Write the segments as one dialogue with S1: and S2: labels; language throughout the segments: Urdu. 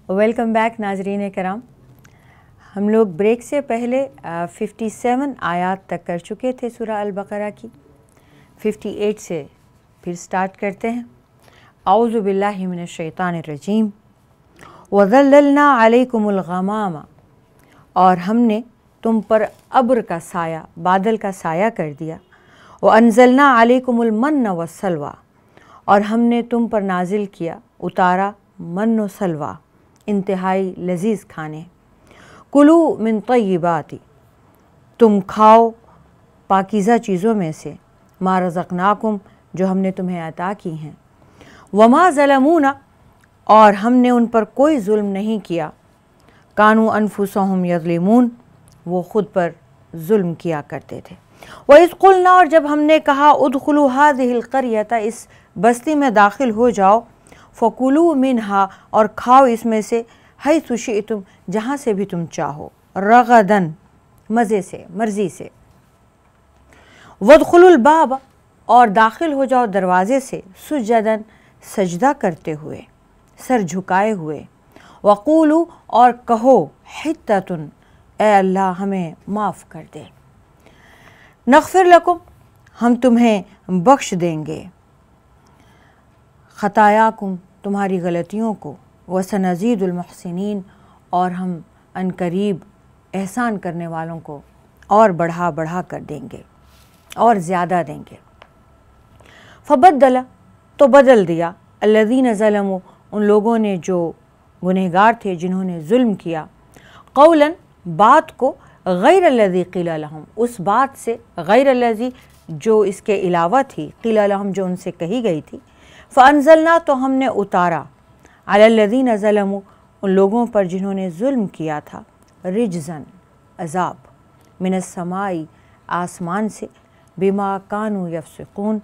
S1: ویلکم بیک ناظرین کرام. ہم لوگ بریک سے پہلے 57 آیات تک کر چکے تھے سورہ البقرہ کی. 58 سے پھر سٹارٹ کرتے ہیں. اعوذ باللہ من الشیطان الرجیم. وَظَلَّلْنَا عَلَيْكُمُ الْغَمَامَ، اور ہم نے تم پر ابر کا سایہ، بادل کا سایہ کر دیا. وَأَنزَلْنَا عَلَيْكُمُ الْمَنَّ وَالسَّلْوَىٰ، اور ہم نے تم پر نازل کیا، اتارا من و سلوہ، انتہائی لذیذ کھانے. کلو من طیبات، تم کھاؤ پاکیزہ چیزوں میں سے، ما رزقناکم، جو ہم نے تمہیں عطا کی ہیں. وما ظلمونا، اور ہم نے ان پر کوئی ظلم نہیں کیا. کانوا انفسہم یظلمون، وہ خود پر ظلم کیا کرتے تھے. وَإِذْ قُلْنَا، اور جب ہم نے کہا، ادخلوا هذه القریۃ، اس بستی میں داخل ہو جاؤ. فَكُلُوا مِنْهَا، اور کھاؤ اس میں سے، حیث شئتم، جہاں سے بھی تم چاہو، رغداً، مزے سے، مرضی سے. وَادْخُلُوا الْبَابَ، اور داخل ہو جاؤ دروازے سے، سجداً، سجدہ کرتے ہوئے، سر جھکائے ہوئے. وَقُولُوا، اور کہو، حِطَّةٌ، اے اللہ ہمیں معاف کر دے. نغفر لکم، ہم تمہیں بخش دیں گے، خطایاکم، تمہاری غلطیوں کو. وَسَنَزِيدُ الْمُحْسِنِينَ، اور ہم عنقریب احسان کرنے والوں کو اور بڑھا بڑھا کر دیں گے، اور زیادہ دیں گے. فَبَدَّلَ، تو بدل دیا، الَّذِينَ ظَلَمُوا، ان لوگوں نے جو گنہگار تھے، جنہوں نے ظلم کیا، قولاً، بات کو، غیر الذی قیل لہم، اس بات سے، غیر الذی، جو اس کے علاوہ تھی، قیل لہم، جو ان سے کہی گئی تھی. فَأَنزَلْنَا، تو ہم نے اتارا، علی الذین ظلموا، ان لوگوں پر جنہوں نے ظلم کیا تھا، رجزاً، عذاب، من السماء، آسمان سے، بما کانوا یفسقون،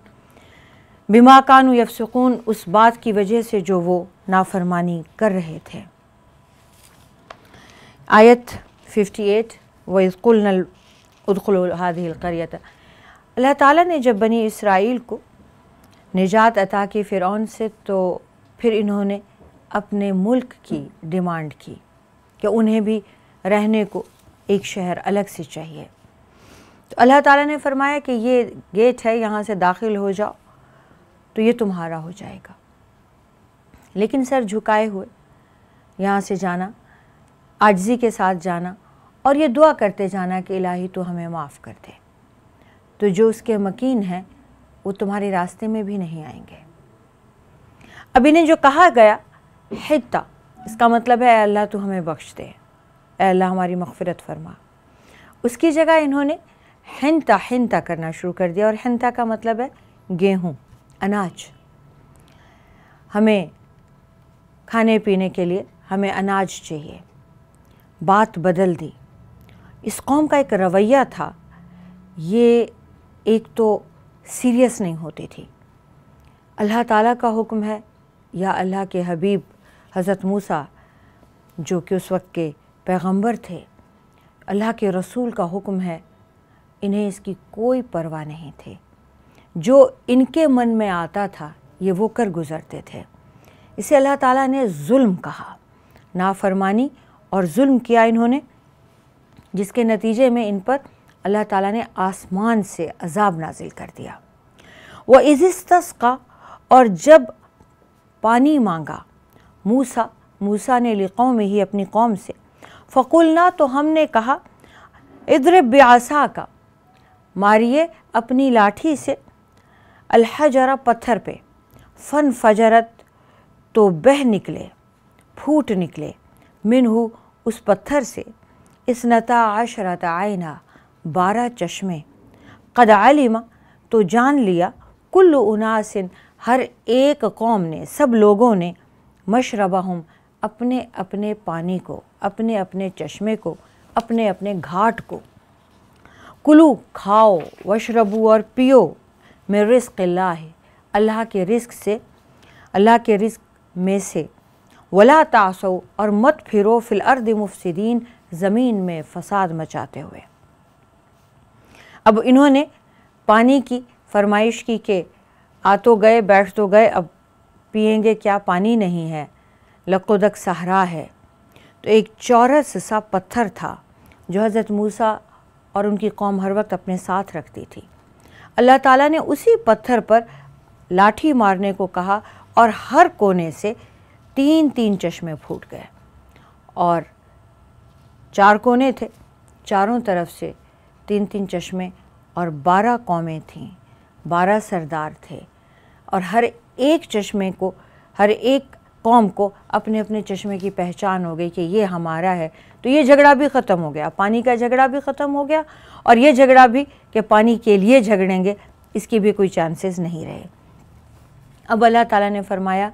S1: بما کانوا یفسقون، اس بات کی وجہ سے جو وہ نافرمانی کر رہے تھے. آیت 58. وَإِذْ قُلْنَا ادْخُلُوا هَذِهِ الْقَرْيَةَ، اللہ تعالیٰ نے جب بنی اسرائیل کو نجات عطا کی فرعون سے، تو پھر انہوں نے اپنے ملک کی ڈیمانڈ کی کہ انہیں بھی رہنے کو ایک شہر الگ سے چاہیے. تو اللہ تعالیٰ نے فرمایا کہ یہ گیٹ ہے، یہاں سے داخل ہو جاؤ تو یہ تمہارا ہو جائے گا. لیکن سر جھکائے ہوئے یہاں سے جانا، عاجزی کے ساتھ جانا، اور یہ دعا کرتے جانا کہ الہی تو ہمیں معاف کر دے. تو جو اس کے مکین ہیں وہ تمہارے راستے میں بھی نہیں آئیں گے. اب انہیں جو کہا گیا حطہ، اس کا مطلب ہے اے اللہ تو ہمیں بخش دے، اے اللہ ہماری مغفرت فرما. اس کی جگہ انہوں نے حنطہ حنطہ کرنا شروع کر دیا، اور حنطہ کا مطلب ہے گیہوں، اناج. ہمیں کھانے پینے کے لیے ہمیں اناج چاہیے. بات بدل دی. اس قوم کا ایک رویہ تھا، یہ ایک تو سیریس نہیں ہوتی تھی. اللہ تعالیٰ کا حکم ہے یا اللہ کے حبیب حضرت موسیٰ جو کہ اس وقت کے پیغمبر تھے، اللہ کے رسول کا حکم ہے، انہیں اس کی کوئی پرواہ نہیں تھی. جو ان کے من میں آتا تھا یہ وہ کر گزرتے تھے. اسے اللہ تعالیٰ نے ظلم کہا، نافرمانی اور ظلم کیا انہوں نے، جس کے نتیجے میں ان پر اللہ تعالیٰ نے آسمان سے عذاب نازل کر دیا. وَإِذِ اسْتَسْقَىٰ، اور جب پانی مانگا موسیٰ نے لِقَوْمِهِ، اپنی قوم سے. فَقُلْنَا، تو ہم نے کہا، اضرب بعصاک، ماریے اپنی لاٹھی سے، الحجر، پتھر پہ. فانفجرت، تو بہہ نکلے، پھوٹ نکلے، منہ، اس پتھر سے، اثنتا عشرۃ عینا، 12 چشمے. قد علم، تو جان لیا، کل اناس، ہر ایک قوم نے، سب لوگوں نے، مشربہم، اپنے اپنے پانی کو، اپنے اپنے چشمے کو، اپنے اپنے گھاٹ کو. کلو، کھاؤ، وشربو، اور پیو، من رزق اللہ، اللہ کے رزق سے، اللہ کے رزق میں سے. ولا تعثوا، اور مت پھرو، فی الارض مفسدین، زمین میں فساد مچاتے ہوئے. اب انہوں نے پانی کی فرمائش کی کہ آ تو گئے، بیٹھ تو گئے، اب پئیں گے کیا، پانی نہیں ہے. لقدک صحرا ہے، تو ایک چورس سا پتھر تھا جو حضرت موسیٰ اور ان کی قوم ہر وقت اپنے ساتھ رکھتی تھی۔ اللہ تعالیٰ نے اسی پتھر پر لاٹھی مارنے کو کہا اور ہر کونے سے 3 چشمے پھوٹ گئے، اور 4 کونے تھے، چاروں طرف سے 3 چشمے، اور 12 قومیں تھیں، 12 سردار تھے، اور ہر ایک چشمے کو، ہر ایک قوم کو اپنے اپنے چشمے کی پہچان ہو گئی کہ یہ ہمارا ہے۔ تو یہ جھگڑا بھی ختم ہو گیا، پانی کا جھگڑا بھی ختم ہو گیا، اور یہ جھگڑا بھی کہ پانی کے لیے جھگڑیں گے، اس کی بھی کوئی چانسز نہیں رہے۔ اب اللہ تعالیٰ نے فرمایا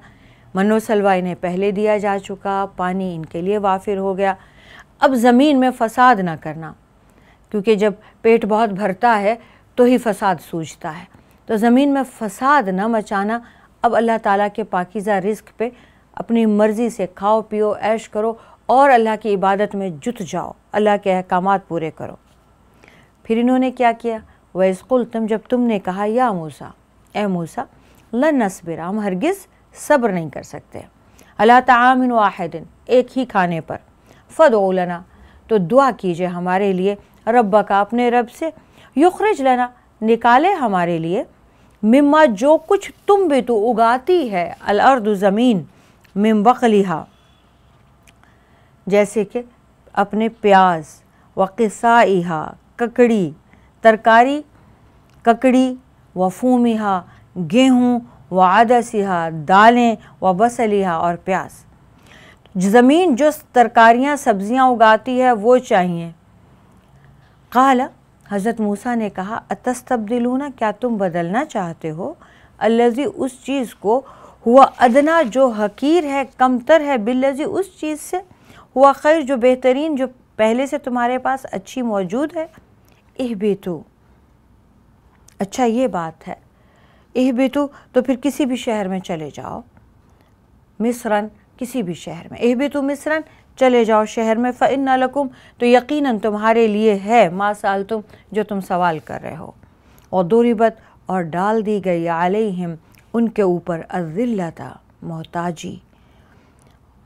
S1: من و سلوہ انہیں پہلے دیا جا چکا، پانی ان کے لیے وافر ہو گیا، اب زمین میں فساد نہ کرنا، کیونکہ جب پیٹ بہت بھرتا ہے تو ہی فساد سوجتا ہے، تو زمین میں فساد نہ مچانا۔ اب اللہ تعالیٰ کے پاکیزہ رزق پہ اپنی مرضی سے کھاؤ پیو، عیش کرو، اور اللہ کی عبادت میں جت جاؤ، اللہ کے احکامات پورے کرو۔ پھر انہوں نے کیا کیا؟ وَإِذْ قُلْتُمْ، جب تم نے کہا یا موسیٰ، اے موسیٰ، لَن نَصْبِرَ، ہم ہرگز صبر نہیں کر سکتے، عَلَىٰ طَعَامٍ وَاحِدٍ، ایک ہی کھانے پر، فَادْعُ لَنَا، تو دعا کیجئے ہمارے لیے، ربک، اپنے رب سے، یخرج لنا، نکالے ہمارے لیے، مما، جو کچھ تم بھی تو اگاتی ہے، الارض، زمین، من بقلہا، جیسے کہ اپنے پیاز، وقصائہا، ککڑی، ترکاری ککڑی، وفومہا، گیہوں، وعدسہا، دالیں، وبصلہا، اور پیاز، زمین جو ترکاریاں سبزیاں اگاتی ہے وہ چاہیے۔ قال، حضرت موسیٰ نے کہا اتستبدلون، کیا تم بدلنا چاہتے ہو، الذی، اس چیز کو، ہوا ادنا، جو حقیر ہے، کمتر ہے، بالذی، اس چیز سے، ہوا خیر، جو بہترین، جو پہلے سے تمہارے پاس اچھی موجود ہے۔ اہبتو، اچھا یہ بات ہے، اہبتو، تو پھر کسی بھی شہر میں چلے جاؤ، مصرن، کسی بھی شہر میں، اہبتو مصرن، چلے جاؤ شہر میں، فَإِنَّ لَكُمْ، تو یقیناً تمہارے لیے ہے، ما سألتم، جو تم سوال کر رہے ہو، اور ضربت، اور ڈال دی گئی، علیہم، ان کے اوپر، الذلۃ، محتاجی،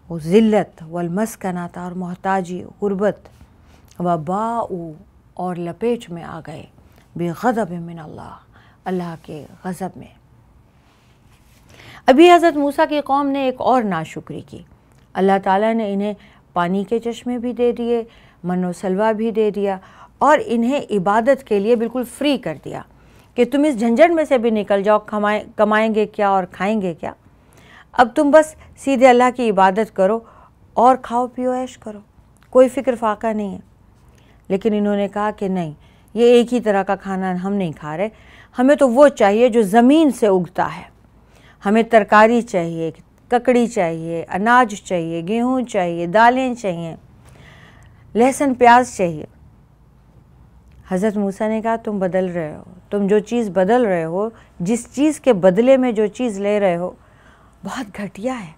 S1: وہ ذلت، والمسکنۃ، اور محتاجی، غربت، وباؤ، اور لپیٹ میں آ گئے، بغضب من اللہ، اللہ کے غضب میں۔ ابھی حضرت موسیٰ کی قوم نے ایک اور ناشکری کی، اللہ تعالیٰ نے انہیں پانی کے چشمے بھی دے دیے، من و سلوہ بھی دے دیا، اور انہیں عبادت کے لیے بالکل فری کر دیا کہ تم اس جھنجھٹ میں سے بھی نکل جاؤ، کمائیں گے کیا اور کھائیں گے کیا، اب تم بس سیدھے اللہ کی عبادت کرو اور کھاؤ پیو عیش کرو، کوئی فکر فاقہ نہیں ہے۔ لیکن انہوں نے کہا کہ نہیں، یہ ایک ہی طرح کا کھانا ہم نہیں کھا رہے، ہمیں تو وہ چاہیے جو زمین سے اگتا ہے، ہمیں ترکاری چاہیے، ککڑی چاہیے، اناج چاہیے، گیہوں چاہیے، دالیں چاہیے، لہسن پیاز چاہیے۔ حضرت موسیٰ نے کہا تم بدل رہے ہو، تم جو چیز بدل رہے ہو، جس چیز کے بدلے میں جو چیز لے رہے ہو، بہت گھٹیا ہے،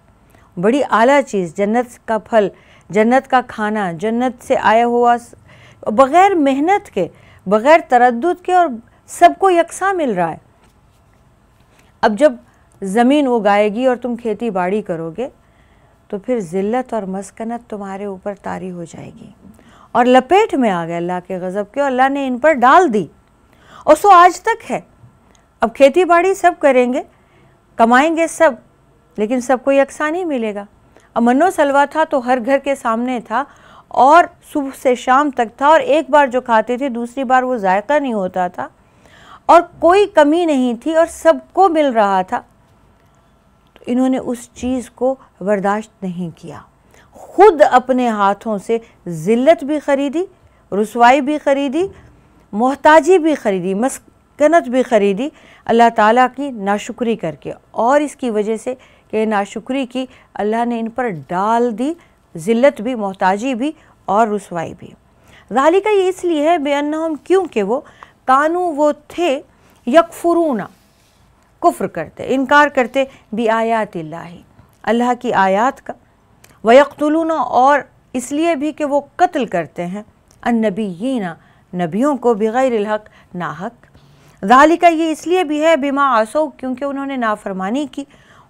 S1: بڑی اعلیٰ چیز، جنت کا پھل، جنت کا کھانا، جنت سے آیا ہوا، بغیر محنت کے، بغیر تردد کے، اور سب کو یکساں مل رہا ہے۔ اب جب زمین اگائے گی اور تم کھیتی باڑی کرو گے تو پھر ذلت اور مسکنت تمہارے اوپر طاری ہو جائے گی، اور لپیٹ میں آ گئے اللہ کے غضب کے، اور اللہ نے ان پر ڈال دی، اور سو آج تک ہے۔ اب کھیتی باڑی سب کریں گے، کمائیں گے سب، لیکن سب کو یکساں نہیں ملے گا۔ اب من و سلوہ تھا تو ہر گھر کے سامنے تھا، اور صبح سے شام تک تھا، اور ایک بار جو کھاتے تھے دوسری بار وہ ذائقہ نہیں ہوتا تھا، اور کوئی کمی نہیں تھی، اور سب کو مل رہا تھا۔ تو انہوں نے اس چیز کو برداشت نہیں کیا، خود اپنے ہاتھوں سے ذلت بھی خریدی، رسوائی بھی خریدی، محتاجی بھی خریدی، مسکنت بھی خریدی، اللہ تعالیٰ کی ناشکری کر کے، اور اس کی وجہ سے کہ ناشکری کی، اللہ نے ان پر ڈال دی ذلت بھی، محتاجی بھی، اور رسوائی بھی۔ ذالک، یہ اس لیے ہے بِأَنَّهُمْ، کیونکہ وہ کانو، وہ تھے، یکفرون، کفر کرتے، انکار کرتے، بِآیات اللہ، اللہ کی آیات کا، وَيَقْتُلُونَ، اور اس لیے بھی کہ وہ قتل کرتے ہیں، النبیین، نبیوں کو، بغیر الحق، ناحق۔ ذالک، یہ اس لیے بھی ہے، بما عصوا، کیونکہ انہوں نے نافرمانی کی،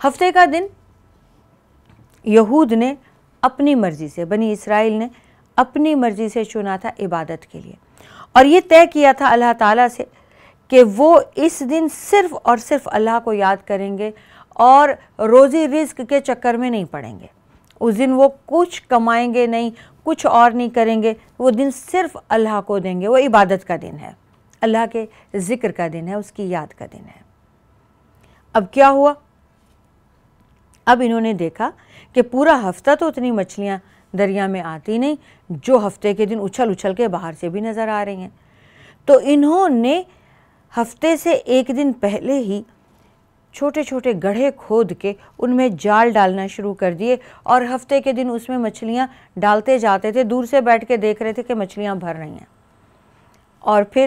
S1: ہفتے کا دن یہود نے اپنی مرضی سے، بنی اسرائیل نے اپنی مرضی سے چنا تھا عبادت کے لیے، اور یہ طے کیا تھا اللہ تعالیٰ سے کہ وہ اس دن صرف اور صرف اللہ کو یاد کریں گے اور روزی رزق کے چکر میں نہیں پڑیں گے۔ اس دن وہ کچھ کمائیں گے نہیں، کچھ اور نہیں کریں گے، وہ دن صرف اللہ کو دیں گے۔ وہ عبادت کا دن ہے، اللہ کے ذکر کا دن ہے، اس کی یاد کا دن ہے۔ اب کیا ہوا؟ اب انہوں نے دیکھا کہ پورا ہفتہ تو اتنی مچھلیاں دریا میں آتی نہیں جو ہفتے کے دن اچھل اچھل کے باہر سے بھی نظر آ رہی ہیں، تو انہوں نے ہفتے سے ایک دن پہلے ہی چھوٹے چھوٹے گڑھے کھود کے ان میں جال ڈالنا شروع کر دیے، اور ہفتے کے دن اس میں مچھلیاں ڈالتے جاتے تھے، دور سے بیٹھ کے دیکھ رہے تھے کہ مچھلیاں بھر رہی ہیں، اور پھر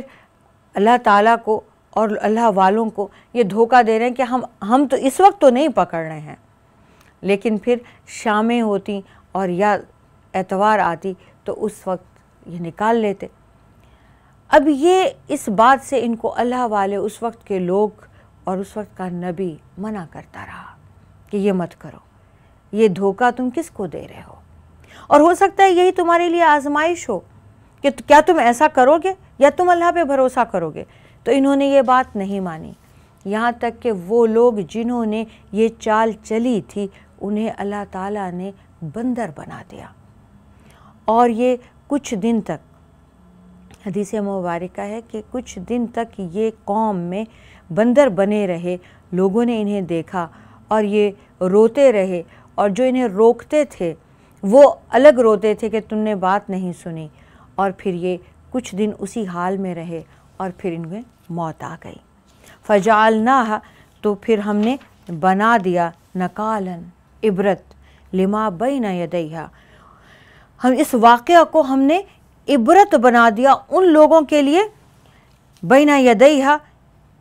S1: اللہ تعالیٰ کو اور اللہ والوں کو یہ دھوکہ دے رہے ہیں کہ ہم تو اس وقت تو نہیں پکڑ رہے ہیں، لیکن پھر شامیں ہوتی اور یا اتوار آتی تو اس وقت یہ نکال لیتے۔ اب یہ اس بات سے ان کو اللہ والے، اس وقت کے لوگ اور اس وقت کا نبی منع کرتا رہا کہ یہ مت کرو، یہ دھوکہ تم کس کو دے رہے ہو، اور ہو سکتا ہے یہی تمہارے لیے آزمائش ہو کہ کیا تم ایسا کرو گے یا تم اللہ پہ بھروسہ کرو گے۔ تو انہوں نے یہ بات نہیں مانی، یہاں تک کہ وہ لوگ جنہوں نے یہ چال چلی تھی انہیں اللہ تعالیٰ نے بندر بنا دیا، اور یہ کچھ دن تک، حدیث مبارکہ ہے کہ کچھ دن تک یہ قوم میں بندر بنے رہے۔ لوگوں نے انہیں دیکھا اور یہ روتے رہے، اور جو انہیں روکتے تھے وہ الگ روتے تھے کہ تم نے بات نہیں سنی، اور پھر یہ کچھ دن اسی حال میں رہے اور پھر انہیں موت آ گئی۔ فجعلناہا، تو پھر ہم نے بنا دیا، نکالاً، عبرت، لما بین یدیہا، ہم اس واقعہ کو ہم نے عبرت بنا دیا ان لوگوں کے لیے بین یدیہا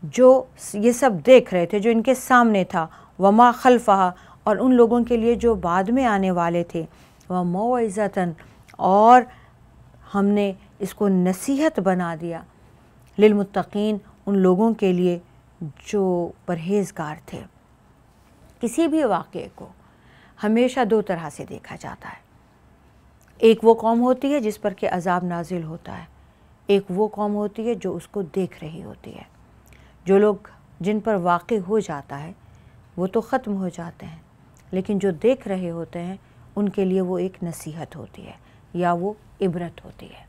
S1: جو یہ سب دیکھ رہے تھے، جو ان کے سامنے تھا، وما خلفہا، اور ان لوگوں کے لیے جو بعد میں آنے والے تھے، وموعظۃً، اور ہم نے اس کو نصیحت بنا دیا، للمتقین، ان لوگوں کے لیے جو پرہیزگار تھے۔ کسی بھی واقعے کو ہمیشہ دو طرح سے دیکھا جاتا ہے، ایک وہ قوم ہوتی ہے جس پر کہ عذاب نازل ہوتا ہے، ایک وہ قوم ہوتی ہے جو اس کو دیکھ رہی ہوتی ہے۔ جو لوگ جن پر واقع ہو جاتا ہے وہ تو ختم ہو جاتے ہیں، لیکن جو دیکھ رہے ہوتے ہیں ان کے لیے وہ ایک نصیحت ہوتی ہے یا وہ عبرت ہوتی ہے۔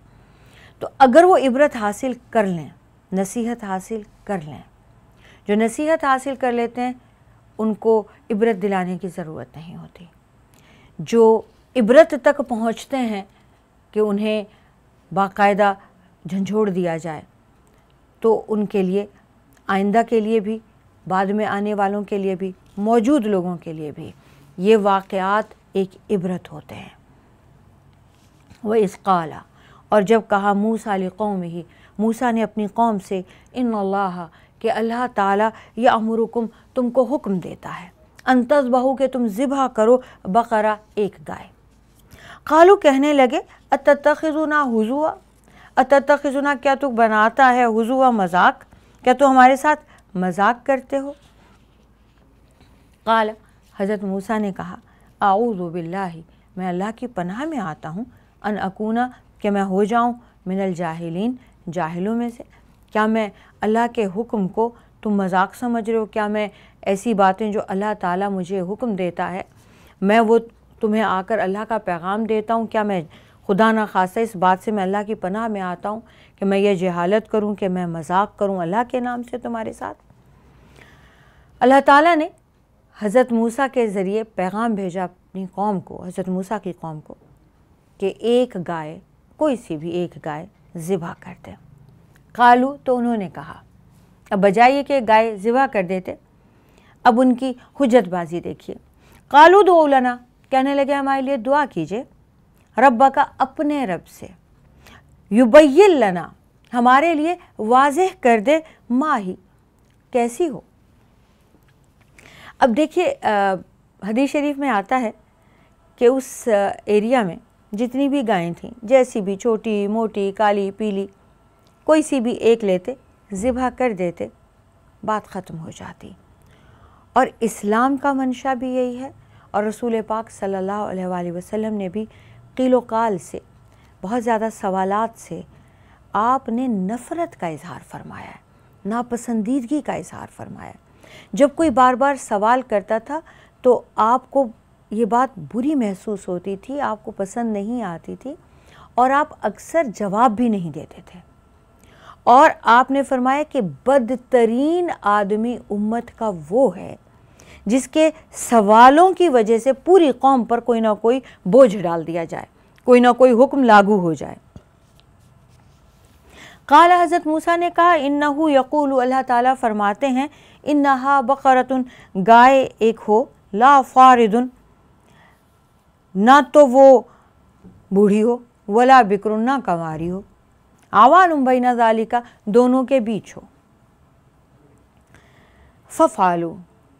S1: تو اگر وہ عبرت حاصل کر لیں، نصیحت حاصل کر لیں، جو نصیحت حاصل کر لیتے ہیں ان کو عبرت دلانے کی ضرورت نہیں ہوتی، جو عبرت تک پہنچتے ہیں کہ انہیں باقاعدہ جھنجھوڑ دیا جائے، تو ان کے لیے، آئندہ کے لیے بھی، بعد میں آنے والوں کے لیے بھی، موجود لوگوں کے لیے بھی یہ واقعات ایک عبرت ہوتے ہیں۔ وَإِذْ قَالَ، اور جب کہا موسیٰ لِقَوْمِهِ، موسیٰ نے اپنی قوم سے، ان اللہ، کہ اللہ تعالیٰ یأمرکم، تم کو حکم دیتا ہے، ان تذبحوا، کہ تم ذبح کرو، بقرہ، ایک گائے۔ قالوا، کہنے لگے، اتتخذنا ہزوا، اتتخذنا، کیا تو بناتا ہے، ہزوا، مذاق، کیا تو ہمارے ساتھ مذاق کرتے ہو؟ قال، حضرت موسیٰ نے کہا، اعوذ باللہ، میں اللہ کی پناہ میں آتا ہوں، ان اکونا، کہ میں ہو جاؤں، من الجاہلین، جاہلوں میں سے۔ کیا میں اللہ کے حکم کو تم مذاق سمجھ رہے ہو؟ کیا میں ایسی باتیں جو اللہ تعالیٰ مجھے حکم دیتا ہے، میں وہ تمہیں آ کر اللہ کا پیغام دیتا ہوں؟ کیا میں خدا نخواستہ اس بات سے میں اللہ کی پناہ میں آتا ہوں کہ میں یہ جہالت کروں، کہ میں مذاق کروں اللہ کے نام سے تمہارے ساتھ؟ اللہ تعالیٰ نے حضرت موسیٰ کے ذریعے پیغام بھیجا اپنی قوم کو، حضرت موسیٰ کی قوم کو، کہ ایک گائے، کوئی سی بھی ایک گائے ذبح کر دیں۔ قالو، تو انہوں نے کہا، اب بجائے کہ گائے ذبح کر دیتے، اب ان کی حجت بازی دیکھیے۔ قالو دعوا لنا، کہنے لگے ہمارے لیے دعا کیجئے، ربک، اپنے رب سے، یبین لنا، ہمارے لیے واضح کر دے، ما ہی، کیسی ہو۔ اب دیکھیے حدیث شریف میں آتا ہے کہ اس ایریا میں جتنی بھی گائیں تھیں، جیسی بھی، چھوٹی موٹی، کالی پیلی، کوئی سی بھی ایک لیتے، ذبح کر دیتے، بات ختم ہو جاتی۔ اور اسلام کا منشا بھی یہی ہے، اور رسول پاک صلی اللہ علیہ وآلہ وسلم نے بھی قیل و قال سے، بہت زیادہ سوالات سے آپ نے نفرت کا اظہار فرمایا ہے، ناپسندیدگی کا اظہار فرمایا ہے۔ جب کوئی بار بار سوال کرتا تھا تو آپ کو یہ بات بری محسوس ہوتی تھی، آپ کو پسند نہیں آتی تھی، اور آپ اکثر جواب بھی نہیں دیتے تھے۔ اور آپ نے فرمایا کہ بدترین آدمی امت کا وہ ہے جس کے سوالوں کی وجہ سے پوری قوم پر کوئی نہ کوئی بوجھ ڈال دیا جائے، کوئی نہ کوئی حکم لاگو ہو جائے۔ قال، حضرت موسیٰ نے کہا، انہو یقول، اللہ تعالیٰ فرماتے ہیں، انہا بقرۃ، گائے ایک ہو، لا فارض، نہ تو وہ بوڑھی ہو، ولا بکر، نہ کنواری ہو، عوان بین ذالک، دونوں کے بیچ ہو، ففعلوا،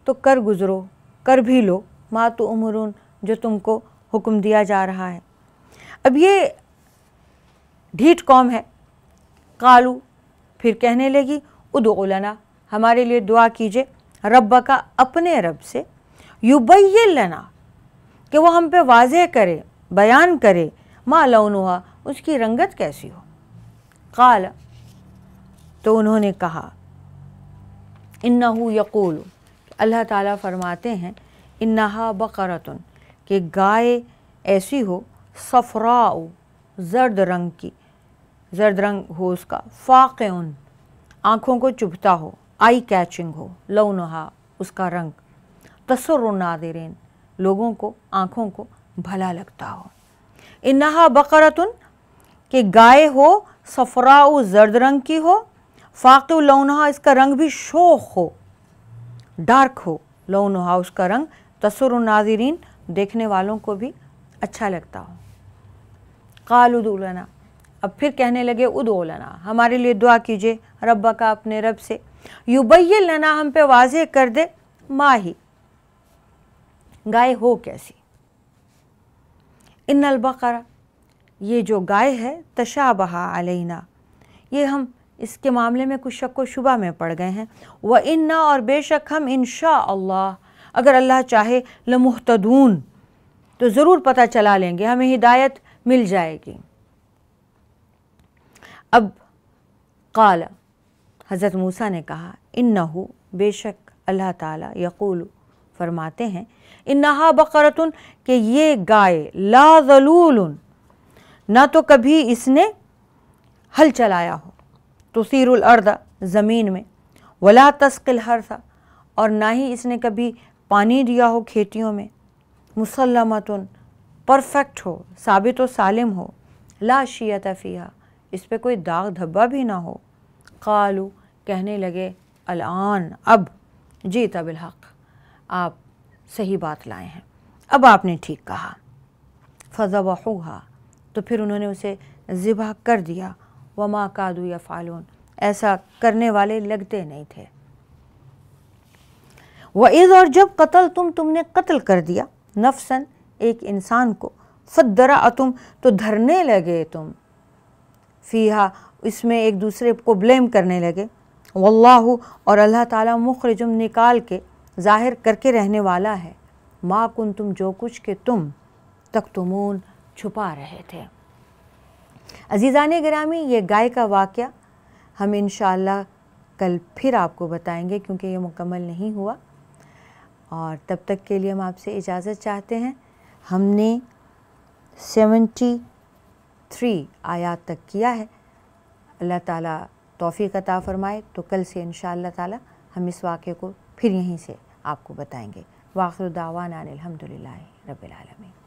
S1: تو کر گزرو، کر بھی لو، ما تؤمرون، جو تم کو حکم دیا جا رہا ہے۔ اب یہ ڈھیٹ قوم ہے۔ قالو، پھر کہنے لگی، ادعو لنا، ہمارے لیے دعا کیجئے، ربک، اپنے رب سے، یبین لنا، کہ وہ ہم پہ واضح کرے، بیان کرے، ما لونہا، اس کی رنگت کیسی ہو۔ قال، تو انہوں نے کہا، انہو یقول، اللہ تعالیٰ فرماتے ہیں، انہا بقرۃ، کہ گائے ایسی ہو، صفراء، زرد رنگ کی، زرد رنگ ہو اس کا، فاقع، آنکھوں کو چبھتا ہو، آئی کیچنگ ہو، لونہا، اس کا رنگ، تسر الناظرین، لوگوں کو، آنکھوں کو بھلا لگتا ہو۔ انہا بقرۃ، کہ گائے ہو، صفراء، زرد رنگ کی ہو، فاقع لونہا، اس کا رنگ بھی شوخ ہو، ڈارک ہو، لونہا، اس کا رنگ، تسر الناظرین، دیکھنے والوں کو بھی اچھا لگتا ہو۔ قالوا ادعو لنا، اب پھر کہنے لگے، ادعو لنا، ہمارے لیے دعا کیجئے، ربک، اپنے رب سے، یبین لنا، ہم پہ واضح کر دے، ما ہی، گائے ہو کیسی۔ ان البقرہ، یہ جو گائے ہے، تشابہ علینا، یہ ہم اس کے معاملے میں کچھ شک و شبہ میں پڑ گئے ہیں، وَإِنَّا، اور بے شک ہم، انشاءاللہ، اگر اللہ چاہے، لمہتدون، تو ضرور پتہ چلا لیں گے، ہمیں ہدایت مل جائے گی۔ اب قال، حضرت موسیٰ نے کہا، انہو، بے شک اللہ تعالیٰ، یقول، فرماتے ہیں، انہا بقرۃ، کہ یہ گائے، لا ذلول، نہ تو کبھی اس نے ہل چلایا ہو، تثیر الارض، زمین میں، ولا تسقی الحرث، اور نہ ہی اس نے کبھی پانی دیا ہو کھیتیوں میں، مسلمۃ، پرفیکٹ ہو، ثابت و سالم ہو، لا شیۃ فیہا، اس پہ کوئی داغ دھبا بھی نہ ہو۔ قالو، کہنے لگے، الآن، اب، جیت بالحق، آپ صحیح بات لائے ہیں، اب آپ نے ٹھیک کہا۔ فذبحوہا، تو پھر انہوں نے اسے ذبح کر دیا، وما کادوا یفعلون، ایسا کرنے والے لگتے نہیں تھے۔ وَإِذْ، اور جب قتلتم، تم نے قتل کر دیا، نفساً، ایک انسان کو، فادرأتم، تو دھرنے لگے تم، فیہا، اس میں ایک دوسرے کو بلیم کرنے لگے، واللہ، اور اللہ تعالیٰ، مخرجم، نکال کے، ظاہر کر کے رہنے والا ہے، ما کنتم، جو کچھ کہ تم، تکتمون، چھپا رہے تھے۔ عزیزان گرامی، یہ گائے کا واقعہ ہم انشاءاللہ کل پھر آپ کو بتائیں گے، کیونکہ یہ مکمل نہیں ہوا، اور تب تک کے لیے ہم آپ سے اجازت چاہتے ہیں۔ ہم نے 73 آیات تک کیا ہے، اللہ تعالیٰ توفیق عطا فرمائے تو کل سے انشاءاللہ تعالیٰ ہم اس واقعے کو پھر یہیں سے آپ کو بتائیں گے۔ وآخر دعوانا ان الحمدللہ رب العالمین۔